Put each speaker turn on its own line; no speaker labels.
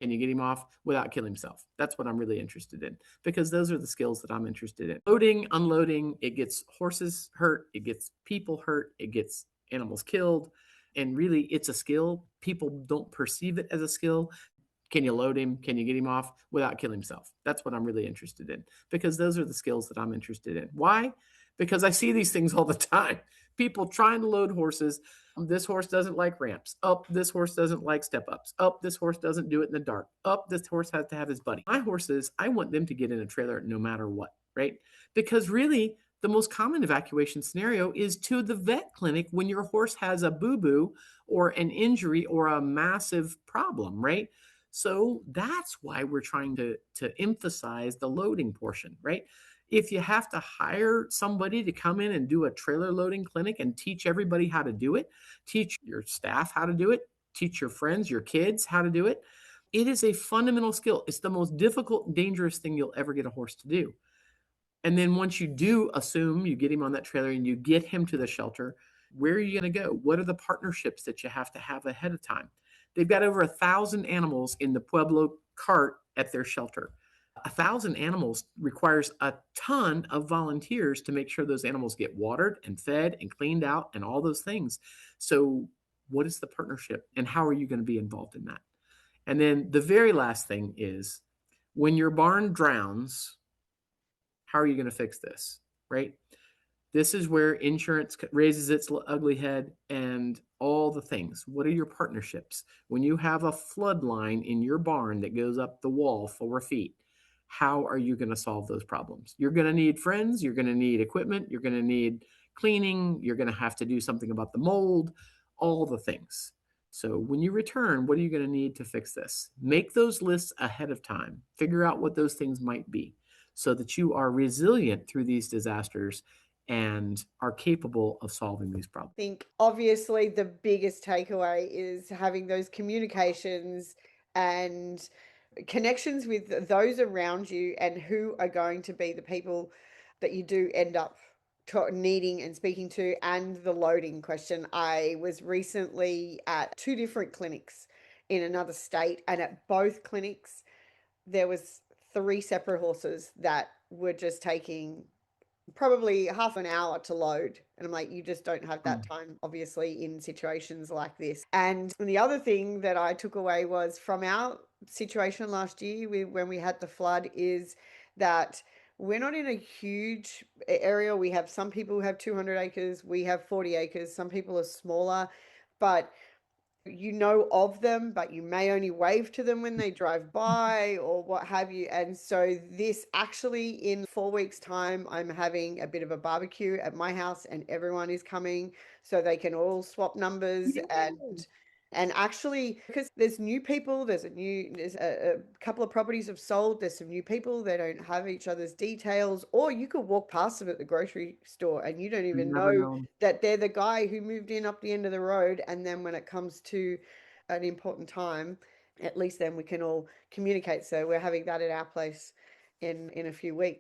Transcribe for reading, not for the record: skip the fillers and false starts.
Can you get him off without killing himself? That's what I'm really interested in because those are the skills that I'm interested in. Loading, unloading, it gets horses hurt, it gets people hurt, it gets animals killed. And really, it's a skill. People don't perceive it as a skill. Can you load him? Can you get him off without killing himself? That's what I'm really interested in because those are the skills that I'm interested in. Why? Because I see these things all the time. People trying to load horses. This horse doesn't like ramps. Up, this horse doesn't like step ups. Up, this horse doesn't do it in the dark. Up, this horse has to have his buddy. My horses, I want them to get in a trailer no matter what, right? Because really, the most common evacuation scenario is to the vet clinic when your horse has a boo boo or an injury or a massive problem, right? So that's why we're trying to emphasize the loading portion, right? If you have to hire somebody to come in and do a trailer loading clinic and teach everybody how to do it, teach your staff how to do it, teach your friends, your kids how to do it, it is a fundamental skill. It's the most difficult, dangerous thing you'll ever get a horse to do. And then once you do assume you get him on that trailer and you get him to the shelter, where are you going to go? What are the partnerships that you have to have ahead of time? They've got over 1,000 animals in the Pueblo cart at their shelter. 1,000 animals requires a ton of volunteers to make sure those animals get watered and fed and cleaned out and all those things. So, what is the partnership and how are you going to be involved in that? And then the very last thing is when your barn drowns, how are you going to fix this? Right? This is where insurance raises its ugly head and all the things. What are your partnerships? When you have a flood line in your barn that goes up the wall 4 feet, how are you going to solve those problems? You're going to need friends, you're going to need equipment, you're going to need cleaning, you're going to have to do something about the mold, all the things. So when you return, what are you going to need to fix this? Make those lists ahead of time. Figure out what those things might be so that you are resilient through these disasters and are capable of solving these problems.
I think obviously the biggest takeaway is having those communications and connections with those around you and who are going to be the people that you do end up needing and speaking to. And the loading question, I was recently at two different clinics in another state, and at both clinics there was three separate horses that were just taking probably half an hour to load. And I'm like, you just don't have that
Mm.
time, obviously, in situations like this. And the other thing that I took away was from our situation last year when we had the flood is that we're not in a huge area. We have some people who have 200 acres, we have 40 acres, some people are smaller, but you know of them, but you may only wave to them when they drive by or what have you. And so, this actually, in 4 weeks' time, I'm having a bit of a barbecue at my house, and everyone is coming so they can all swap numbers
Yeah.
and actually, because there's new people, there's a couple of properties have sold, there's some new people, they don't have each other's details, or you could walk past them at the grocery store and you don't
You
even
never
know
know.
that they're the guy who moved in up the end of the road. And then when it comes to an important time, at least then we can all communicate. So we're having that at our place in a few weeks.